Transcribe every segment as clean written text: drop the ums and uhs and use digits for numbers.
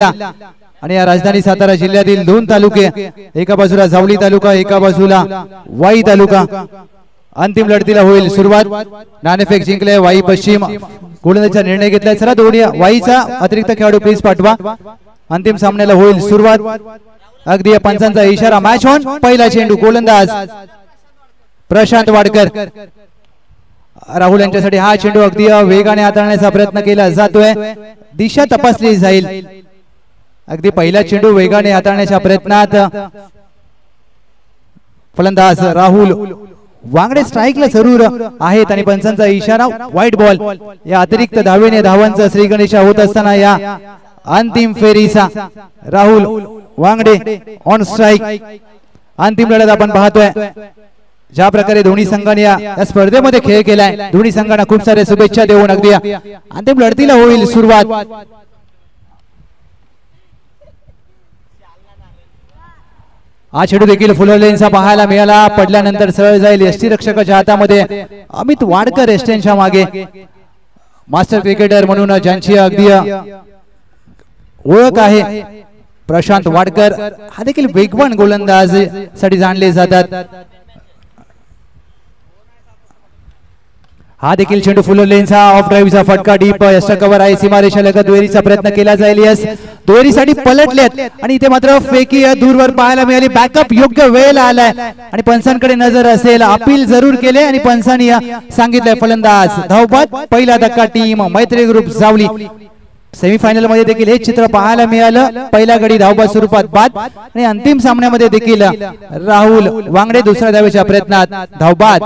आणि या राजधानी सातारा जिल्ह्यातील दोन तालुके, एका बाजूला जावली तालुका, एका बाजूला वाई तालुका. अंतिम लढतीला होईल सुरुवात. नाणेफेक जिंकले वाई पश्चिम. गोलंदाजीचा निर्णय घेतलाय. चला दोन्ही वाईचा अतिरिक्त खेळाडू प्लीज पाठवा. अंतिम सामन्याला होईल सुरुवात. अगदी पंचांचा इशारा. Match on. पहिला चेंडू. गोलंदाज प्रशांत वाडकर. राहुल यांच्यासाठी हा चेंडू अगदी वेगाने हाताळण्याचा प्रयत्न केला जातोय. दिशा तपासली जाईल. अगदी पहिला चेंडू वेगाने हाताळण्याच्या प्रयत्नात फलंदाज राहुल वांगडे स्ट्राईकला जरूर आहेत आणि पंचांचा इशारा. White ball. या अतिरिक्त धावेने धावांचा श्रीगणेशा होत असताना या अंतिम फेरीचा राहुल वांगडे ऑन स्ट्राईक. अंतिम लढत आपण पाहतोय. ज्या प्रकारे दोन्ही संघांनी या स्पर्धेमध्ये खेळ केलाय, दोन्ही संघांना खूप साऱ्या शुभेच्छा देऊन अगदी अंतिम लढतीला होईल सुरुवात. हा चेंडू देखील फुलरलेनचा पाहायला मिळाला. पडल्यानंतर सरळ जाईल यष्टीरक्षकाच्या हातामध्ये. अमित वाडकर यष्ट्यांच्या मागे. मास्टर क्रिकेटर म्हणून ज्यांची अगदी ओळख आहे प्रशांत वाडकर. हा देखील वेगवान गोलंदाज साठी जाणले जातात. हा देखील चेंडू फुलरलेनचा ऑफ ड्राईव्हचा फटका. डीप यष्ट कव्हर आहे. सीमारेषा लगत दुहेरीचा प्रयत्न केला जाईल. यस दुहेरीसाठी पलटलेत आणि इथे मात्र फेकी दूरवर पाहायला मिळाली. बॅकअप योग्य वेळेला आलाय आणि पंचांकडे नजर असेल. अपील जरूर केले आणि पंचांनी सांगितलंय फलंदाज धावबाद. पहिला धक्का टीम मैत्री ग्रुप जावली. सेमीफायनल मध्ये देखील हे चित्र पाहायला मिळालं. पहिला गडी धावबाद स्वरूपात बाद आणि अंतिम सामन्यामध्ये देखील राहुल वांगडे दुसऱ्या धावेच्या प्रयत्नात धावबाद.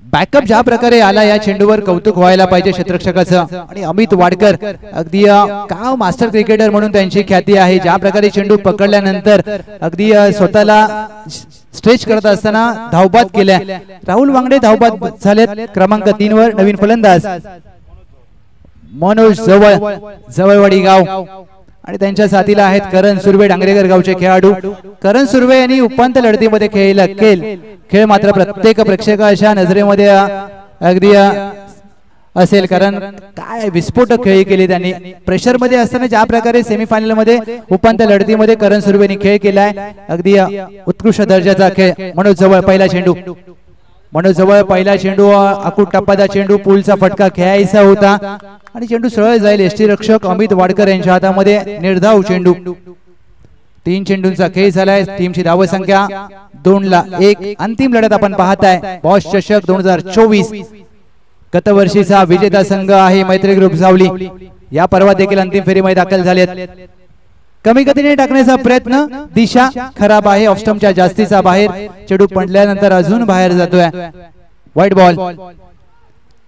बॅकअप ज्या प्रकारे आला या चेंडूवर कौतुक व्हायला पाहिजे क्षेत्ररक्षकाचं. आणि अमित वाडकर अगदी का मास्टर क्रिकेटर म्हणून त्यांची ख्याती आहे. ज्या प्रकारे चेंडू पकडल्यानंतर अगदी स्वतःला स्ट्रेच करत असताना धावबाद केल्या. राहुल वांगडे धावबाद झालेत. क्रमांक 3 वर नवीन फलंदाज मनोज जवळवाडी गाव आणि त्यांच्या साथीला आहेत करण सुर्वे डांगरेकर गावचे खेळाडू. करण सुर्वे यांनी उपांत्य लढतीमध्ये खेळ मात्र प्रत्येक प्रेक्षकाच्या नजरेमध्ये अगदी असेल, कारण काय विस्फोटक खेळी केली त्यांनी. प्रेशर मध्ये असताना ज्या प्रकारे सेमीफायनल मध्ये उपांत्य लढतीमध्ये करण सुर्वेनी खेळ केलाय अगदी उत्कृष्ट दर्जाचा खेळ. मनोज जवळ पहिला चेंडू. मनोज जवळ पहिला चेंडू. अकुट टप्पाचा चेंडू. पूलचा फटका खेळायचा होता आणि चेंडू सरळ जाईल. यष्टीरक्षक अमित वाडकर यांच्या हातामध्ये निर्धाव चेंडू. 3 चेंडूंचा खेळ झालाय. टीमची धावसंख्या 2-1. अंतिम लढत आपण पाहताय. बॉस चषक 2024. गतवर्षीचा विजेता संघ आहे मैत्री ग्रुप जावली. या पर्वात देखील अंतिम फेरीमध्ये दाखल झालेत. कमी गतीने टाकण्याचा प्रयत्न. दिशा खराब आहे. ऑफस्टंपच्या जास्तीचा बाहेर. चेंडू पडल्यानंतर अजून बाहेर जातोय. White ball.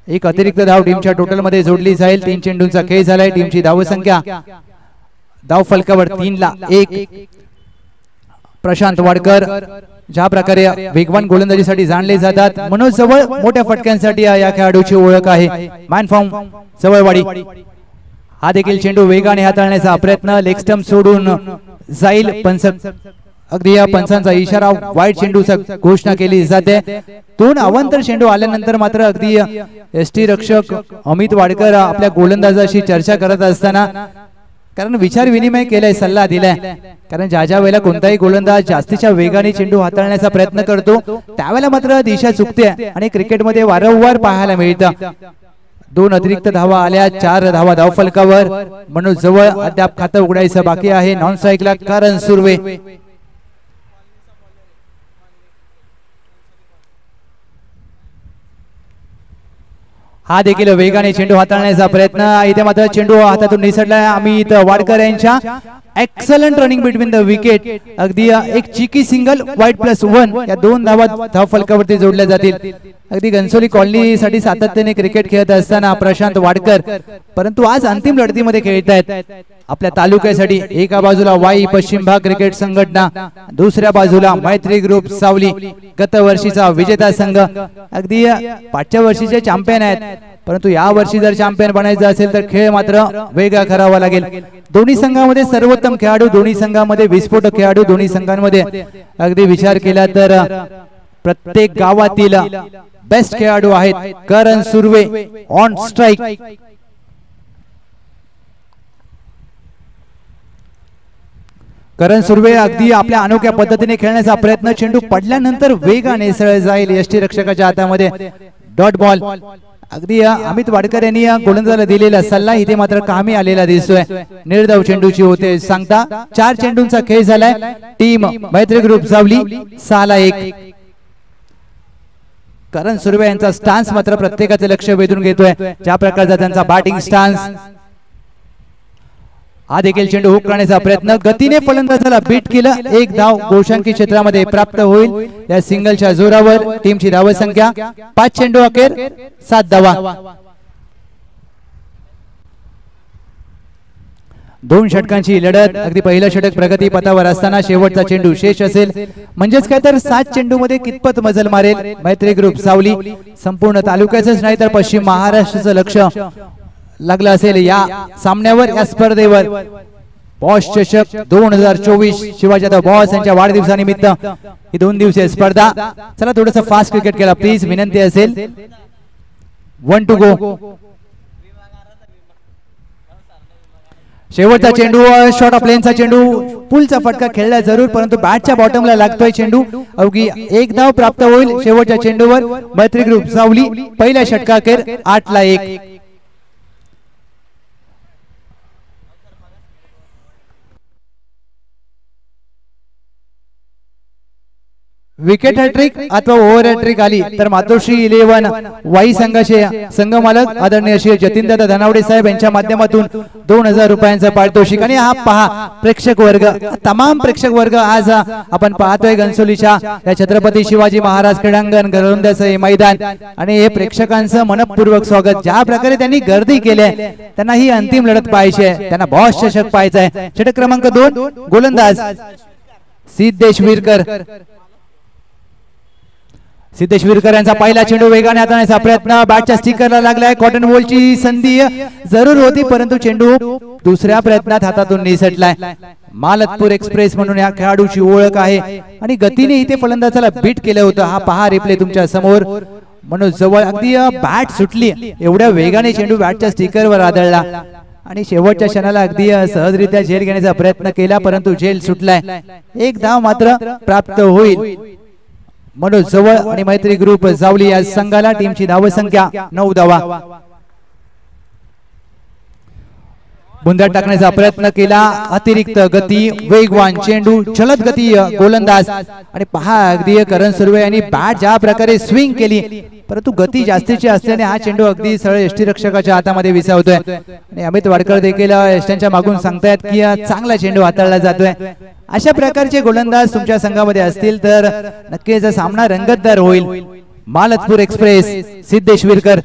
एक अतिरिक्त धाव टीमच्या टोटल मध्ये जोडली जाईल. 3 चेंडूंचा खेळ झालाय. टीमची धावसंख्या धाव फलकावर 3-1. प्रशांत वाडकर ज्या प्रकारे वेगवान गोलंदाजीसाठी जाणले जातात. मनोज जवळ मोठ्या फटक्यांसाठी या खेळाडूची ओळख आहे. Man form Jawalwadi. हा देखील चेंडू वेगाने हाताळण्याचा प्रयत्न. लेग स्टंप सोडून जाईल. अगदी या पंचांचा इशारा. वाईट चेंडूचा घोषणा केली जाते. 2 अवांतर चेंडू आल्यानंतर मात्र अगदी यष्टीरक्षक अमित वाडकर आपल्या गोलंदाजाशी चर्चा करत असताना, कारण विचार विनिमय केलाय, सल्ला दिलाय. कारण ज्या वेळेला कोणताही गोलंदाज जास्तीच्या वेगाने चेंडू हाताळण्याचा प्रयत्न करतो त्यावेळेला मात्र दिशा चुकते आणि क्रिकेटमध्ये वारंवार पाहायला मिळतं. 2 अतिरिक्त धावा आल्या. 4 धावा धाव फलकावर. मनोज जवळ अद्याप खातं उघडायचं बाकी आहे. नॉन स्ट्राईकला करण सुर्वे. हा देखील वेगाने चेंडू हाताळण्याचा प्रयत्न. इथे मात्र चेंडू हातातून निसटला. अमित वाडकर यांच्या excellent running between the wicket. अगदी एक चिकी सिंगल. वाईट +1 या 2 धावा धाव फलकावरती जोडल्या जातील. अगदी घनसोली कॉलनी साठी सातत्याने क्रिकेट खेळत असताना प्रशांत वाडकर, परंतु आज अंतिम लढतीमध्ये खेळत आहेत आपल्या तालुक्यासाठी. एका बाजूला वाई पश्चिम भाग क्रिकेट संघटना, दुसऱ्या बाजूला मैत्री ग्रुप सावली गत वर्षीचा विजेता संघ. अगदी पाठच्या वर्षीचे चॅम्पियन आहेत, परंतु या वर्षी जर चॅम्पियन बनायचं असेल तर खेळ मात्र वेगळा करावा लागेल. दोन्ही संघामध्ये सर्वोत्तम खेळाडू, दोन्ही संघामध्ये विस्फोटक खेळाडू, दोन्ही संघांमध्ये अगदी विचार केला तर प्रत्येक गावातील बेस्ट खेळाडू आहेत करण सुर्वे ऑन स्ट्राइक. करण सुर्वे अगदी आपल्या अनोख्या पद्धतीने खेळण्याचा प्रयत्न, चेंडू पडल्यानंतर वेगाने सरळ जाईल यष्टी रक्षकाच्या हातामध्ये. Dot ball. अगदी अमित वाडकर यांनी गोलंदाजाला दिलेला सल्ला इथे मात्र कामी आलेला दिसतोय. निर्धाव चेंडूची होते सांगता. 4 चेंडूंचा खेळ झालाय. टीम मैत्री ग्रुप जावली 6-1. करण सुर्वे यांचा स्टान्स मात्र प्रत्येकाचे लक्ष वेधून घेतोय. ज्या प्रकारचा त्यांचा बॅटिंग स्टान्स. हा देखील चेंडू हुक करण्याचा प्रयत्न, गतीने फलंदाजाला बीट केलं. 1 धाव गोशांकी क्षेत्रामध्ये प्राप्त होईल या सिंगलच्या जोरावर. टीमची धाव संख्या 5 चेंडू अखेर 7 धावा. 2 षटकांची लढत. अगदी पहिलं षटक प्रगती पथावर असताना शेवटचा चेंडू शेष असेल. म्हणजेच काय तर 7 चेंडू मध्ये कितपत मजल मारेल मैत्री ग्रुप सावली. संपूर्ण तालुक्याचंच नाही तर पश्चिम महाराष्ट्राचं लक्ष लागलं असेल या सामन्यावर, या स्पर्धेवर. बॉस चषक 2024 शिवाजीराव बॉस यांच्या वाढदिवसानिमित्त ही 2 दिवसीय स्पर्धा. चला थोडंसं फास्ट क्रिकेट केला प्लीज, विनंती असेल. 1 टू गो. शेवटचा चेंडू शॉर्ट ऑफ लेनचा चेंडू. पुलचा फटका खेळला जरूर परंतु बॅटच्या बॉटमला लागतोय चेंडू. अवघी 1 धाव प्राप्त होईल शेवटच्या चेंडूवर मैत्री ग्रुप सावली. पहिल्या षटकाखेर 8-1. विकेट हॅट्रिक अथवा ओव्हर हॅट्रिक आली तर मातोश्री 11 वाई संघाचे संघमालक आदरणीय श्री जतीनदादा धनावडे साहेब यांच्या माध्यमातून 2000 रुपयांचा पारितोषिक. आणि हा पहा प्रेक्षक वर्ग, तमाम प्रेक्षक वर्ग आज आपण पाहतोय घनसोलीच्या या छत्रपती शिवाजी महाराज क्रीडांगण गोलंदाज मैदान. आणि हे प्रेक्षकांचं मनपूर्वक स्वागत. ज्या प्रकारे त्यांनी गर्दी केली आहे त्यांना ही अंतिम लढत पाहायची आहे, त्यांना बॉस चषक पाहायचा आहे. षटक क्रमांक 2 गोलंदाज सिद्धेश विरकर. सिद्धेश विरकर यांचा पहिला चेंडू वेगाने हाताळण्याचा प्रयत्न. बॅटच्या स्टिकरला लागलाय. कॉटन बॉलची संधी जरूर होती परंतु चेंडू दुसऱ्या प्रयत्नात हातातून निसटलाय. मालतपूर एक्सप्रेस म्हणून या खेळाडूची ओळख आहे आणि गतीने इथे फलंदाजाला बीट केलं होतं. हा पहा रिप्ले तुमच्या समोर. म्हणून जवळ अगदी बॅट सुटली, एवढ्या वेगाने चेंडू बॅटच्या स्टिकरवर आदळला आणि शेवटच्या क्षणाला अगदी सहजरित्या झेल घेण्याचा प्रयत्न केला परंतु झेल सुटलाय. 1 धाव मात्र प्राप्त होईल मनोज जवळ आणि मैत्री ग्रुप जावली या संघाला. टीमची धाव संख्या 9 धावा. बुंदा टाकण्याचा प्रयत्न केला. अतिरिक्त गती, वेगवान चेंडू, जलद गती गोलंदाज. आणि पहा अगदी करण सुर्वे यांनी बॅट ज्या प्रकारे स्विंग केली परंतु गती जास्तीची असल्याने हा चेंडू अगदी सरळ यष्टी रक्षकाच्या हातामध्ये विसावतोय. आणि अमित वाडकर देखील यष्ट्यांच्या मागून सांगतायत की चांगला चेंडू हाताळला जातोय. अशा प्रकारचे गोलंदाज तुमच्या संघामध्ये असतील तर नक्कीच सामना रंगतदार होईल. मालतपूर एक्सप्रेस सिद्धेश विरकर.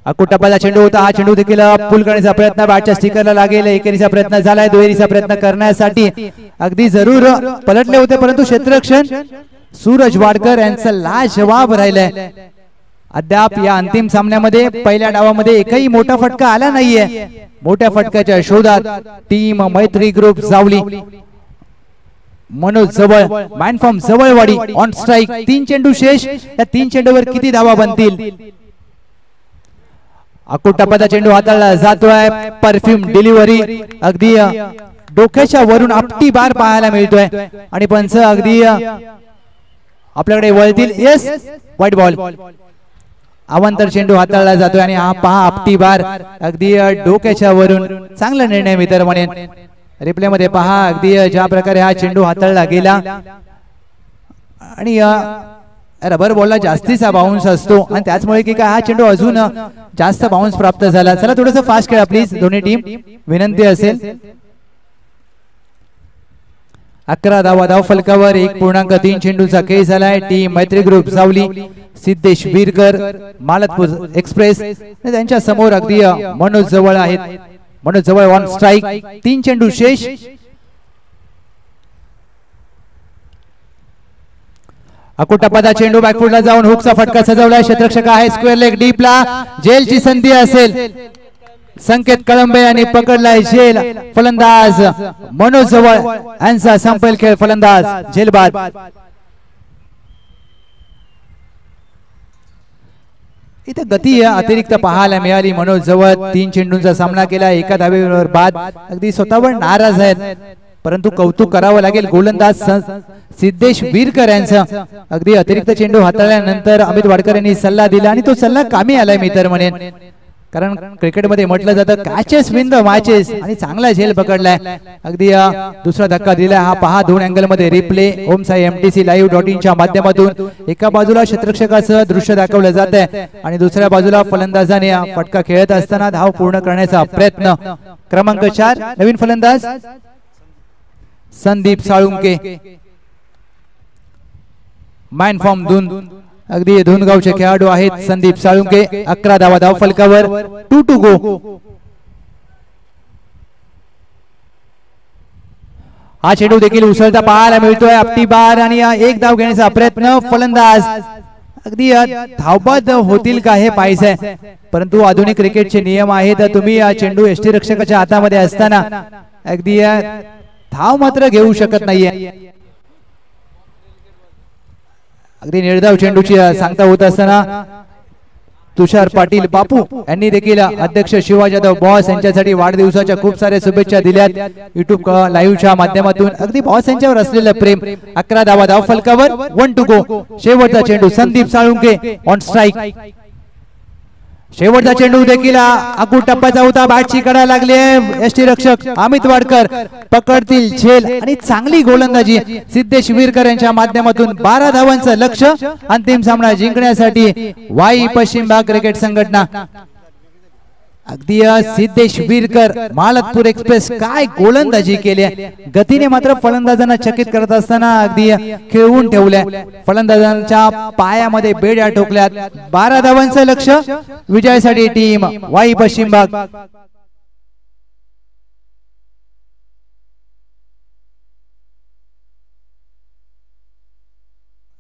अकुटप्पाचा चेंडू होता. हा चेंडू देखील पुल करण्याचा प्रयत्न बॅटच्या स्टिकरला लागेल. एकेरीचा प्रयत्न झालाय. दुहेरीचा प्रयत्न करण्यासाठी अगदी जरूर पलटले होते परंतु क्षेत्ररक्षण सूरज वाडकर यांचा लाजवाब राहिलाय. अद्याप या अंतिम सामन्यामध्ये पहिल्या डावामध्ये एकही मोठा फटका आला नाहीये. मोठ्या फटक्याच्या शोधात टीम मैत्री ग्रुप जावली. मनोज जवळ मॅन फ्रॉम जवळवाडी ऑन स्ट्राइक. 3 चेंडू शेष. या 3 चेंडूवर किती धावा बनतील? अकुटप्पाचा चेंडू हाताळला जातोय. Perfume delivery. अगदी डोक्याच्या वरून आपटी बार पाहायला मिळतोय आणि पंच अगदी आपल्याकडे वळतील. Yes, white ball. अवांतर चेंडू हाताळला जातोय आणि हा पहा आपटी बार अगदी डोक्याच्या वरून. चांगला निर्णय मी तर म्हणेन. रिप्ले मध्ये पहा अगदी ज्या प्रकारे हा चेंडू हाताळला गेला आणि रबर बॉलला जास्तीचा बाउन्स असतो आणि त्याचमुळे की काय हा चेंडू अजून जास्त बाउन्स प्राप्त झाला. चला थोडंसं फास्ट खेळा प्लीज दोन्ही टीम, विनंती असेल. 11 धावा धाव फलकावर. 1.3 चेंडूचा खेळ झालाय. टीम मैत्री ग्रुप जावली सिद्धेश विरकर मालतपूर एक्सप्रेस त्यांच्या समोर अगदी मनोज जवळ आहेत. मनोज जवळ ऑन स्ट्राइक. 3 चेंडू शेष. अकुटप्पाचा चेंडू बॅकफुटला जाऊन हुकचा फटका सजवलाय. क्षेत्ररक्षक आहे. स्क्वेअर लेग डीपला जेलची संधी असेल. संकेत कळंबे यांनी पकडलाय झेल. फलंदाज मनोज जवळ यांचा संपेल खेळ. फलंदाज झेलबाद. इथे गती अतिरिक्त पाहायला मिळाली. मनोज जवळ 3 चेंडूंचा सामना केला, एका धावेवर बाद. अगदी स्वतःवर नाराज आहेत, परंतु कौतुक करावं लागेल गोलंदाज सिद्धेश विरकर यांचं. अगदी अतिरिक्त चेंडू हाताळल्यानंतर अमित वाडकर यांनी सल्ला दिला आणि तो सल्ला कामी आलाय मी तर म्हणेन, कारण क्रिकेटमध्ये म्हटलं जातं कॅचेस विन द मॅचेस, आणि चांगला झेल पकडलाय. अगदी दुसरा धक्का दिलाय. हा पहा दोन अँगल मध्ये रिप्ले ओम साई mtclive.in च्या माध्यमातून. एका बाजूला क्षेत्ररक्षकाचं दृश्य दाखवलं जात आहे आणि दुसऱ्या बाजूला फलंदाजाने फटका खेळत असताना धाव पूर्ण करण्याचा प्रयत्न. क्रमांक 4 नवीन फलंदाज संदीप साळुंके, माइन फॉर्म धुन. अगदी धुनगावचे खेळाडू आहेत संदीप साळुंके. 11 धावा धाव फलकावर, 2 to go. हा चेंडू देखील उसळता पाहायला मिळतोय. आपटी बार आणि एक धाव घेण्याचा प्रयत्न. फलंदाज अगदी धावबाद होतील का हे पाहायचंय, परंतु आधुनिक क्रिकेटचे नियम आहेत. तुम्ही चेंडू यष्टी रक्षकाच्या हातामध्ये असताना अगदी धाव मात्र घेऊ शकत नाहीये. अगदी निर्धाव चेंडूची सांगता होत असताना तुषार पाटील बापू यांनी देखील अध्यक्ष शिवाजी जाधव बॉस यांच्यासाठी वाढदिवसाच्या खूप साऱ्या शुभेच्छा दिल्यात युट्यूब लाईव्हच्या माध्यमातून. अगदी बॉस यांच्यावर असलेलं प्रेम. 11 धावा धाव फलकावर, 1 to go. शेवटचा चेंडू संदीप साळुंके ऑन स्ट्राइक. शेवटचा चेंडू देखील आगू टप्प्याचा होता. बॅटची कडा लागली. यष्टी रक्षक अमित वाडकर पकडतील झेल आणि चांगली गोलंदाजी सिद्धेश विरकर यांच्या माध्यमातून. 12 धावांचं लक्ष. अंतिम सामना जिंकण्यासाठी वाई पश्चिम भाग क्रिकेट संघटना. अगदी सिद्धेश विरकर मालतपूर एक्सप्रेस काय गोलंदाजी केली. गतीने मात्र फलंदाजांना चकित करत असताना अगदी खेळवून ठेवल्या. फलंदाजांच्या पायामध्ये बेड्या ठोकल्यात. 12 धावांचं लक्ष. विजयासाठी टीम वाई पश्चिम भाग.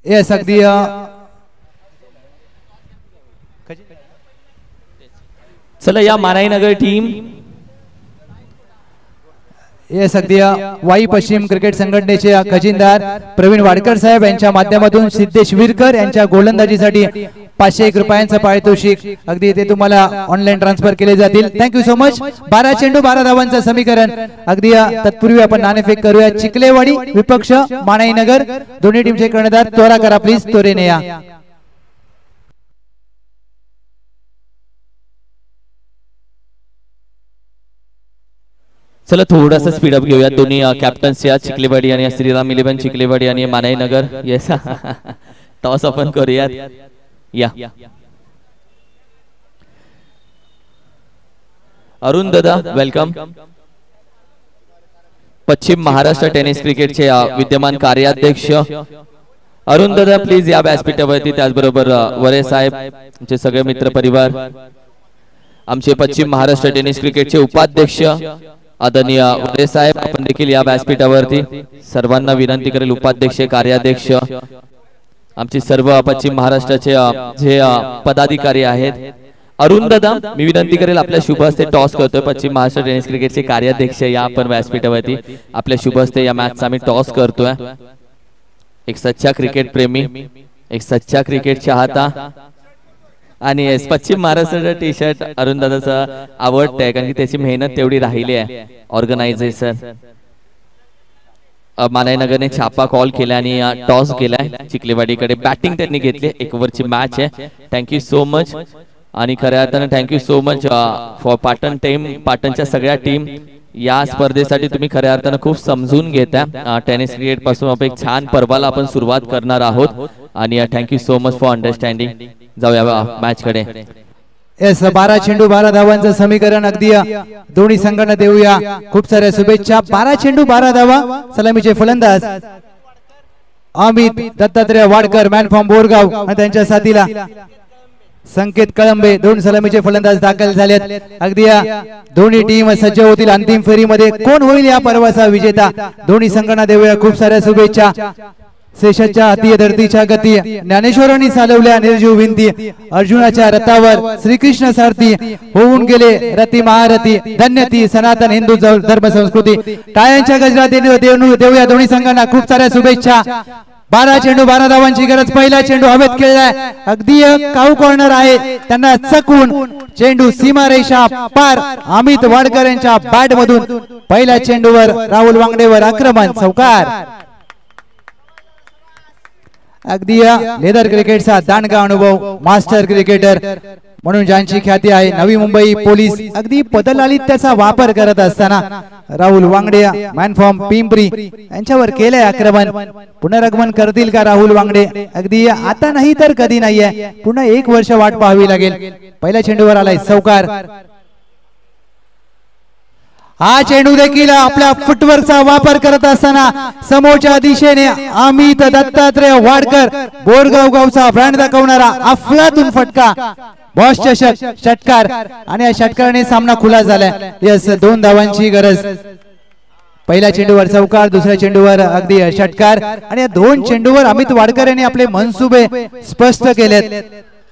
येस अगदी चला या मानाईनगर टीम. येस अगदी वाई पश्चिम क्रिकेट संघटनेचे खजिनदार प्रवीण वाडकर साहेब यांच्या माध्यमातून सिद्धेश विरकर यांच्या गोलंदाजीसाठी 501 रुपयांचं पारितोषिक अगदी ते तुम्हाला ऑनलाईन ट्रान्सफर केले जातील. Thank you so much. 12 चेंडू 12 धावांचं समीकरण. अगदी तत्पूर्वी आपण नाणेफेक करूया. चिखलेवाडी विपक्ष मानाईनगर. दोन्ही टीमचे कर्णधार त्वरा करा प्लीज, त्वरेने या. चला थोडासा स्पीडअप घेऊया. दोन्ही कॅप्टन्स या चिखलेवाडी आणि श्रीराम इलेव्हन चिखलेवाडी आणि मानाईनगर. येस टॉस आपण करूयात. या अरुण दादा वेलकम. पश्चिम महाराष्ट्र टेनिस क्रिकेटचे विद्यमान कार्याध्यक्ष अरुण दादा प्लीज या व्यासपीठावरती. त्याचबरोबर वरे साहेब आमचे सगळे मित्र परिवार, आमचे पश्चिम महाराष्ट्र टेनिस क्रिकेटचे उपाध्यक्ष आदरणीय वरे साहेब आपण देखील या व्यासपीठावरती. सर्वांना विनंती करेल उपाध्यक्ष कार्याध्यक्ष आमचे सर्व पश्चिम महाराष्ट्राचे जे पदाधिकारी आहेत. अरुण दादा मी विनंती करेल आपल्या शुभ हस्ते टॉस करतोय. पश्चिम महाराष्ट्र टेनिस क्रिकेटचे कार्याध्यक्ष या आपण व्यासपीठावरती. आपल्या शुभ हस्ते या मॅचचा आम्ही टॉस करतोय. एक सच्चा क्रिकेट प्रेमी, एक सच्चा क्रिकेट चाहता आणि पश्चिम महाराष्ट्राचा टी शर्ट अरुण दादाचा आवडतंय, कारण की त्याची मेहनत तेवढी राहिली आहे. ऑर्गनायझेशन मानाईनगरने छापा कॉल केला आणि टॉस केलाय. चिखलेवाडीकडे बॅटिंग त्यांनी घेतली. 1 ओव्हरची मॅच आहे. Thank you so much. आणि खऱ्या अर्थानं thank you so much for Patan team. पाटणच्या सगळ्या टीम या स्पर्धेसाठी तुम्ही खऱ्या अर्थानं खूप समजून घेता. टेनिस क्रिकेट पासून आपण एक छान पर्वाला आपण सुरुवात करणार आहोत आणि thank you so much for understanding. जाऊया मॅच कडे. येस 12 चेंडू 12 धावांचं समीकरण. अगदी दोन्ही संघांना देऊया खूप साऱ्या शुभेच्छा. 12 चेंडू 12 धावा. सलामीचे फलंदाज अमित दत्तात्रय वाडकर मॅन फ्रॉम बोरगाव आणि त्यांच्या साथीला संकेत कळंबे. 2 सलामीचे फलंदाज दाखल झालेत. अगदी दोन्ही टीम सज्ज होतील अंतिम फेरीमध्ये. कोण होईल या पर्वाचा विजेता? दोन्ही संघांना देऊया खूप साऱ्या शुभेच्छा. शेषाच्या हाती धरतीच्या गती. ज्ञानेश्वरांनी चालवल्या निर्जीव भिंती. अर्जुनाच्या रथावर श्रीकृष्ण सारथी होऊन गेले रती महारथी. धन्य ती सनातन हिंदू धर्म संस्कृती. टाळ्यांच्या गजरात देऊया दोन्ही संघांना खूप साऱ्या शुभेच्छा. 12 चेंडू 12 धावांची गरज. पहिला चेंडू हवेत खेळलाय, अगदी काऊ कॉर्नर आहे, त्यांना चकवून चेंडू सीमारेषा पार. अमित वाडकर यांच्या बॅट मधून पहिल्या चेंडूवर राहुल वांगडेवर आक्रमण, चौकार. अगदी लेदर क्रिकेटचा दांडगा अनुभव, मास्टर क्रिकेटर म्हणून ज्यांची ख्याती आहे. नवी मुंबई पोलीस अगदी पदलालित्याचा वापर करत असताना राहुल वांगडे मॅन फ्रॉम पिंपरी यांच्यावर केलंय आक्रमण. पुनरागमन करतील का राहुल वांगडे? अगदी आता नाही तर कधी नाहीये, पुन्हा 1 वर्ष वाट पाहावी लागेल. पहिल्या चेंडूवर आलाय चौकार. हा चेंडू देखील आपल्या फुटवर्कचा वापर करत असताना समोरच्या दिशेने अमित दत्तात्रय वाडकर, बोरगाव गावचा ब्रँड दाखवणारा अफलातून फटका, बॉस चषक षटकार. आणि या षटकाराने सामना खुला झालाय. यस, 2 धावांची गरज. पहिल्या चेंडूवर चौकार, दुसऱ्या चेंडूवर अगदी षटकार. आणि या 2 चेंडूवर अमित वाडकर यांनी आपले मनसुबे स्पष्ट केलेत.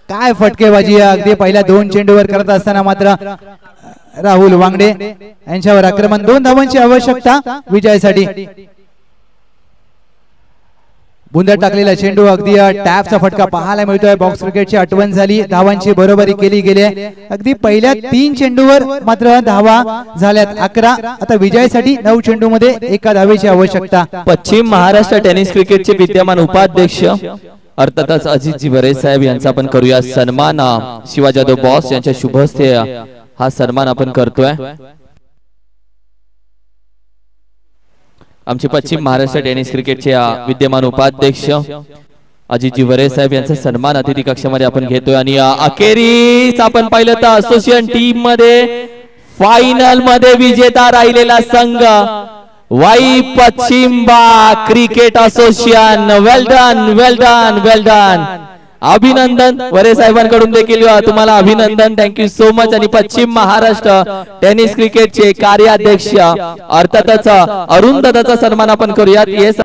काय फटकेबाजी अगदी पहिल्या 2 चेंडूवर करत असताना मात्र राहुल वांगडे यांच्यावर आक्रमण. 2 धावांची आवश्यकता विजयासाठी. बुंदर टाकलेला चेंडू, अगदी टॅपचा फटका पाहायला मिळतोय. बॉक्स क्रिकेटची आठवण झाली, धावांची बरोबरी केली गेली आहे. अगदी पहिल्या 3 चेंडूवर मात्र धावा झाल्यात 11. आता विजयासाठी 9 चेंडू मध्ये 1 धावेची आवश्यकता. पश्चिम महाराष्ट्र टेनिस क्रिकेटचे विद्यमान उपाध्यक्ष अर्थातच अजितजी वरे साहेब यांचा आपण करूया सन्मान. शिवा जाधव बॉस यांच्या शुभ हस्ते हा सन्मान आपण करतोय. आमचे पश्चिम महाराष्ट्र टेनिस क्रिकेटचे विद्यमान उपाध्यक्ष अजितजी वरे साहेब यांचा सन्मान अतिथी कक्षामध्ये आपण घेतोय. आणि अखेरीस आपण पाहिलं तर असोसिएशन टीम मध्ये फायनल मध्ये विजेता राहिलेला संघ वाई पश्चिम क्रिकेट असोसिएशन. वेल डन, वेल डन, वेल डन. अभिनंदन वरे साहेबांकडून देखील तुम्हाला अभिनंदन. Thank you so much. आणि पश्चिम महाराष्ट्र टेनिस क्रिकेटचे कार्याध्यक्ष अर्थातच अरुण दादाचा सन्मान आपण करूयात.